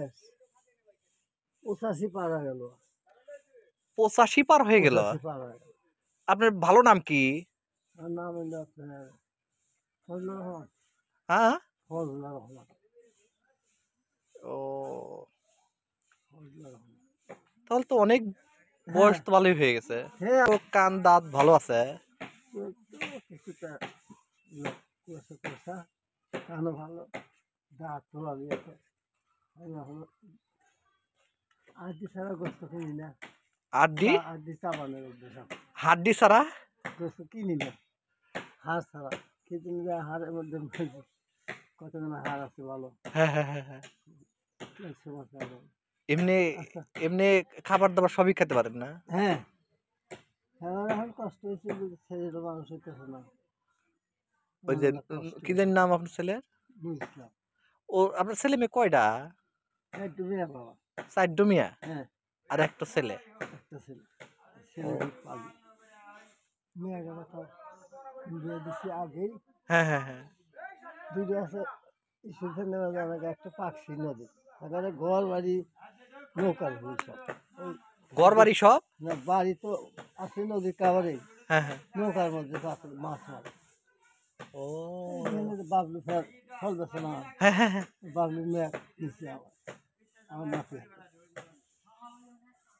বয়স 85 পার হয়ে গেল। 85 পার হয়ে গেল। 85 পার হয়ে গেল। আপনার ভালো নাম কি? আর নাম হলো আপনার ফজলুর রহমান। হ্যাঁ। ফজলুর রহমান। ও ফজলুর রহমান। তাহলে তো অনেক বয়স হ্যাঁ তো ভালোই হয়ে গেছে। হ্যাঁ তো কান দাঁত ভালো আছে। কিছুটা কুয়াশা কুয়াশা, কানও ভালো, দাঁত ভালো আছে। হলো আদি ছাড়া গোস্ত কিনি না। আড্ডি আদি চাবানের অভ্যাস আছে। হাড্ডি ছাড়া। গোস্ত কিনি না, হাড় ছাড়া। কিন্তু হাড়ের মধ্যে কত হাড় আছে ভালো। হ্যাঁ হ্যাঁ হ্যাঁ হ্যাঁ। সমস্যা নেই। এমনি আচ্ছা এমনি খাবার দাবার সবই খেতে পারেন না? হ্যাঁ, আমার এখন কষ্ট হয়েছে, ছেলের মানুষ হইতেছে না। ওই যে কষ্ট কি জানি নাম আপনার ছেলের? বুঝলাম। ও আপনার ছেলে মেয়ে কয়টা? হ্যাঁ তুমি না বাবা। 4 মিয়া হ্যাঁ আর একটা ছেলে। একটা ছেলে, ছেলে পাবি মেয়ে গেলে তো বিয়ে দিচ্ছি আগেই। হ্যাঁ হ্যাঁ হ্যাঁ। দুটো আছে ঈশ্বর নেওয়া যাবে, একটা পাকশি নদী, এখানে ঘর বাড়ি নৌকার ভুল সব। ওই ঘর বাড়ি সব। না বাড়ি তো আছে নদীর কাবারেই, হ্যাঁ হ্যাঁ। নৌকার মধ্যে মাছ মারে। ও বাবলু ফের ফল বেছে না, হ্যাঁ হ্যাঁ হ্যাঁ। বাবলু মেয়ে দিচ্ছে আমার নাতি হাতে।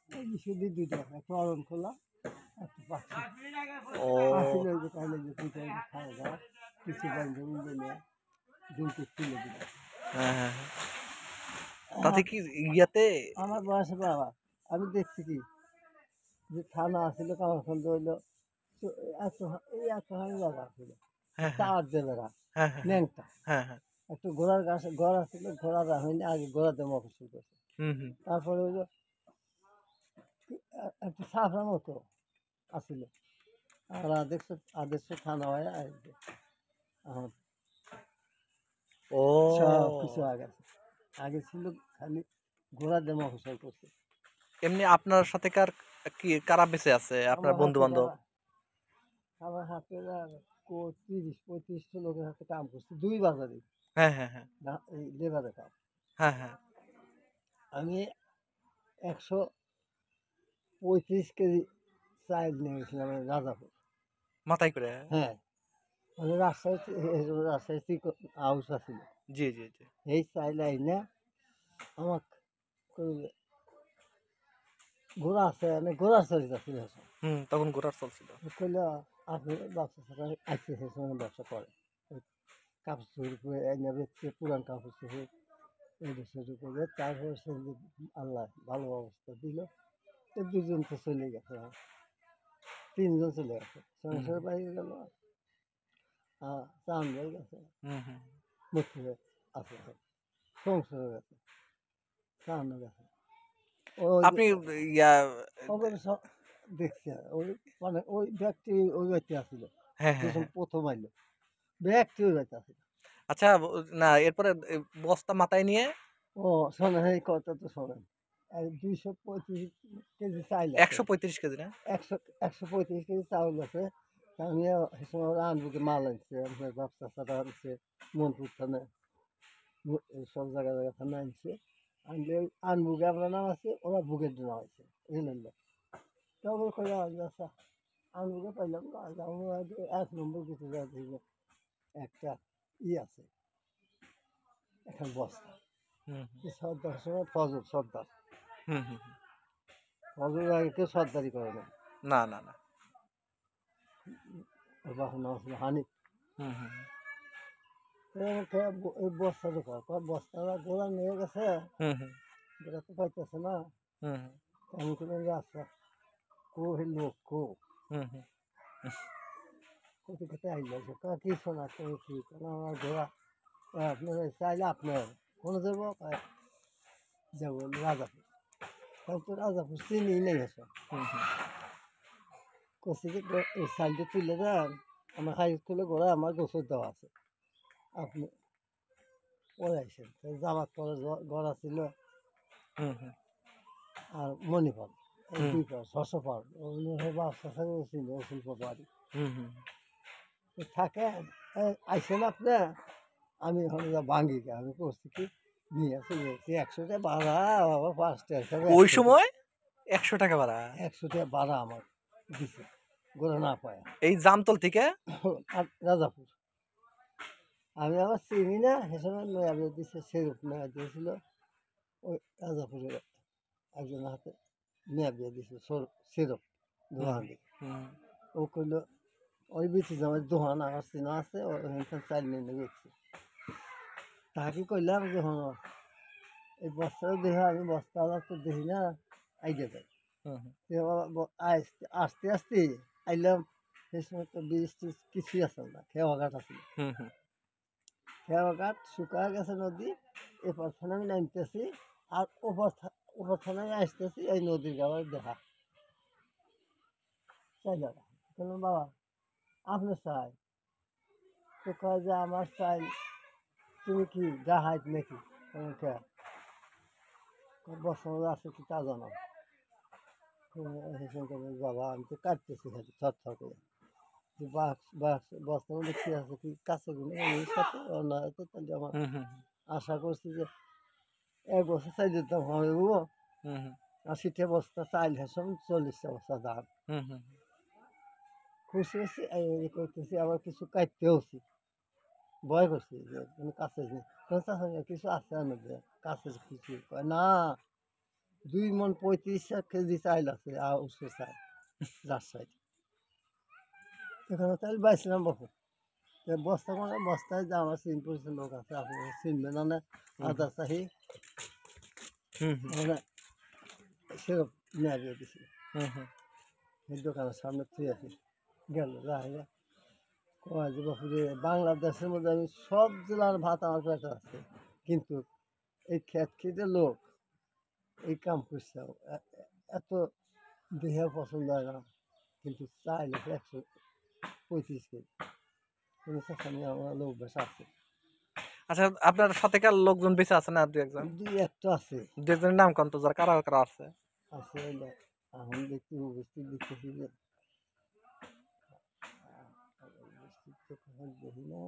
এই শুধু দুইটা, একটা অরণ খোলা, একটা পাখি। ও আসলে যে তাহলে যে দুইটা খাওয়া দাওয়া কিছু বান্ধব নিয়ে দুটো তুলে দিল। হ্যাঁ হ্যাঁ হ্যাঁ। তাতে কি ইয়াতে আমার বয়সে বাবা আমি দেখছি কি যে থানা আসছিল কামারখন্দ হইলো এত এই এত হানি জায়গা ছিল, হ্যাঁ হ্যাঁ তার দেবেরা হ্যাঁ হ্যাঁ ন্যাংটা হ্যাঁ হ্যাঁ। একটা ঘোড়ার গাছ ঘোড়া ছিল, ঘোড়াটা হয়নি আগে ঘোড়াতে মফসল করছে। হুম হুম। তারপরে হইলো একটা সাফরা মতো আসছিল, আর আদেশ থানা হয়ে আসবে এখন ও সব কিছু আগে আছে। আগে ছিল খালি ঘোড়া দিয়ে মফসল করছে। এমনি আপনার সাথে কি কারা বেঁচে আছে আপনার আমার বন্ধু হাতে বান্ধব? আমার হাতে 30-35টা লোকের হাতে কাম করছে, দুই বাজারে হ্যাঁ হ্যাঁ হ্যাঁ এই লেবারে কাম। হ্যাঁ হ্যাঁ। আমি 135 কেজি চাল নিয়ে গেছিলাম রাজাপুর। মাথায় করে। হ্যাঁ মানে রাজশাহী হাউস আছিল, জি জি জি। এই চাইল আইনা আমাকে ঘোড়া আছে মানে ঘোড়ার চরিত আছিল। হুম তখন ঘোরার চলছিল। কইল আপনি ব্যবসা ছাড়া আসছে সে সময় ব্যবসা করে, ওই কাপড় চুরি করে এনে বেচছে, পুরান কাপড় চুরি এটা শুরু করে। তারপরে সে যে আল্লাহ ভালো অবস্থা দিল, তো দুজন তো চলে গেছে, তিনজন চলে গেছে, সংসার বাইরে গেল, চান হয়ে গেছে, হুম হুম। মৃত্যু আছে, সংসার গেছে, চানও গেছে। ওই আপনি ইয়া ওগুলো সব দেখছি, ওই মানে ওই ব্যক্তি ওই ব্যক্তি আসছিল হ্যাঁ যে হ্যাঁ হ্যাঁ। প্রথম আইলো, ব্যক্তি ওই ব্যক্তি আসছিল। আচ্ছা না এরপরে বস্তা মাথায় নিয়ে ও শোনেন এই কথা তো শোনেন, 235 কেজি চাইল আছে, 135 কেজি না? 135 কেজি চাউল আছে। আমি সে সময় আনবুকে মাল আনছে, আপনার ব্যবসা সাদা আনছে, মনপুর থানে সব জায়গায় জায়গায় থানা আনছে। আনলে আনবুকে আমরা নাম আছে, ওরা বুকের নাম আছে বুঝলেন না। তবে কইলা আচ্ছা আনবুকে পাইলাম না, আমরা 1 নম্বর কিছু একটা আছে, একটা বস্তা। হুম সর্দার সময় ফজল সর্দার, হুম হুম হুম। ফজল আগে কেউ সর্দারি করে না। না না না। ওর বাবার নাম ছিল হানিফ। হুম হুম ওই বস্তা ঢোকা বস্তাটা গোড়া নিয়ে গেছে, হুম হুম গোড়া তো পাইতেছে না। হুম আমি কোনো যে আচ্ছা হে লোক হুম হুম কোথায় কোথায় আইলো কি শোনা তুমি কি আমার ঘোড়া আপনার চাইলে আপনার কোনো যাবো যাবো রাজাপুর। তাহলে তো রাজাপুর চিনি নেই এসব হুম হুম। কষি যে এই সাইডে তুলে দেন, আমার হাই স্কুলে ঘোড়া আমার গোসল দেওয়া আছে, আপনি পরে আসেন। জামাত পরে গড়া ছিল হুম হুম আর মণিপাল, এই হুম দুই পার 600 পার বাচ্চা থাকে ছিল শিল্প বাড়ি হুম হুম। থাকে। আইসেন আপনি, আমি ওখানে যা ভাঙ্গি আমি করছি কি নিয়ে চলে গেছি 100 টাকা ভাড়া বাবা 5 টাকা ওই সময় 100 টাকা ভাড়া 100 টাকা ভাড়া আমার দিছে গোড়া না পায় এই জামতল থেকে আর রাজাপুর আমি আবার চিনি না সে সময় নয়া বিয়ে দিচ্ছে সেরূপ নয়া দিয়েছিল ওই রাজাপুরের একজন হাতে নয়া বিয়ে দিয়েছিল সেরূপ দোহান দিকে হুম, ও কইলো ওই বেশি আমার দোহান আমার চিনা আছে ওখানে চাল নিয়ে গেছি তাকে কইলাম যে হন এই বস্তাটা দেখে আমি বস্তা তো দেখি না আইডিয়া যাই হুম, হুম, আস্তে আস্তে আইলাম সেই সময় তো বীজ টিজ কিছুই আসল না খেওয়া ঘাট আসল হুম, হুম। খেওয়া ঘাট শুকায় গেছে নদী এপার থানে আমি নামতেছি আর ওপর থানে আমি আসতেছি এই নদীর গাওয়ার দেখা চাই দাদা বললাম বাবা আপনি চাই তো কয় যে আমার চাই তুমি কি গাহাইত নাকি কে বছর আছে কি তা জানো বাবা আমি তো কাটতেছি খালি থর থর করে যে বস্তার মধ্যে কি আছে কি কাছে গুলো এর সাথে না হয়তো তাহলে আমার হুম, হুম, আশা করছি যে 1 বছর চাই দিতাম হবে বুঝবো হুম, হুম, 80টা বস্তা চাইল হেসম 40টা বস্তা ধান হুম, হুম। খুশি হয়েছি এই করতেছি আবার কিছু কাটতেও ভয় করছি যে কোনো কাছে কিছু আছে আর মধ্যে কাছে কিছু কয় না 2 মণ 35 কেজি চাইল আছে আর উৎসব চাই যার সাইড এখানে চাইল বাইছিলাম বহু বস্তা মানে বস্তায় যে আমার চিনপুর লোক আছে আপনার চিনবে না না আদা চাহি হুম, হুম, মানে সেরকম নিয়ে দিয়ে দিছি হুম, হুম। এই দোকানের সামনে তুই আছি গেল রাহ কয় যে বাপুরে বাংলাদেশের মধ্যে আমি সব জেলার ভাত আমার পেটে আছে কিন্তু এই খেত খেতে লোক এই কাম করছে এত দেহে পছন্দ হয় না কিন্তু চাইলে 135 কেজি কোনো চাষানি আমার লোক বেশ আছে আচ্ছা আপনার সাথেকার লোকজন বেঁচে আছে না দু একজন 2-1 আছে দু একজনের নাম কোন তো যার কারা কারা আছে আছে হইলো এখন দেখতে উপস্থিত দেখতেছি যে উপস্থিত তো কখন দেখি না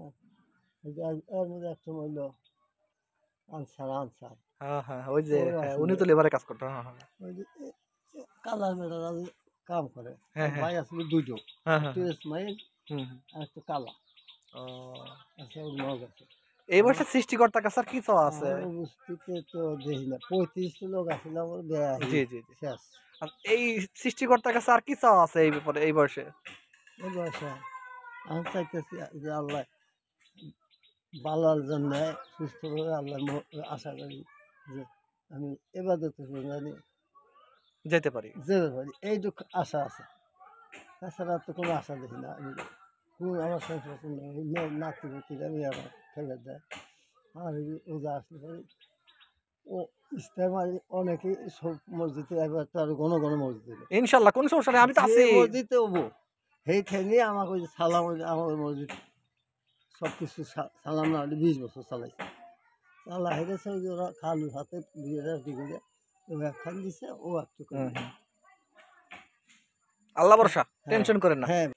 এই যে এর মধ্যে একটা হইলো আনসার হ্যাঁ হ্যাঁ ওই যে ও হ্যাঁ আছে উনি তো লেবারে কাজ করতো হ্যাঁ হ্যাঁ ওই যে কালার মেয়েরা যে কাম করে হ্যাঁ হ্যাঁ ভাই আসলে দুটো হ্যাঁ হ্যাঁ একটু ইসমাইল হুম, হুম। আর একটু কালা ও আছে ওর মগ আছে এই আমার বয়সে সৃষ্টিকর্তার কাছে আর কি চাওয়া আছে আমার উপস্থিতে তো দেখি না 35 লোক আসলে আমার দেয়াহি জি জি জি শেষ আর এই সৃষ্টিকর্তার কাছে আর কি চাওয়া আছে এই ব্যাপারে এই বয়সে এই বয়সে আমি চাইতেছি যে আল্লাহ ভালোর জন্য সুস্থভাবে আল্লাহ আশা করি যে আমি এবাদতের জন্য জানি যেতে পারি যেতে পারি এইটুকু আশা আছে তাছাড়া তো কোনো আশা দেখি না আমি কোনো আমার সংসার নেই নাতি নাতিরা আমি আমার ফেলে দেয় আর এই রোজা আসলে পারি ও ইস্তেমারি অনেকেই সব মসজিদে এবার তো আর ঘন ঘন মসজিদে ইনশাল্লাহ কোন সমস্যা নেই আমি তো যে আছি মসজিদে হবো সেই ঠেঙে আমাকে ওই যে সালাম আমার মসজিদ সব কিছু সালাম না হলে 20 বছর চালাইছে চালা হয়ে গেছে ওই যে ওরা খালুর হাতে দিয়ে করে ও একখান দিছে ও একটু করে হুম, হুম। আল্লাহ ভরসা হ্যাঁ টেনশন করেন না হ্যাঁ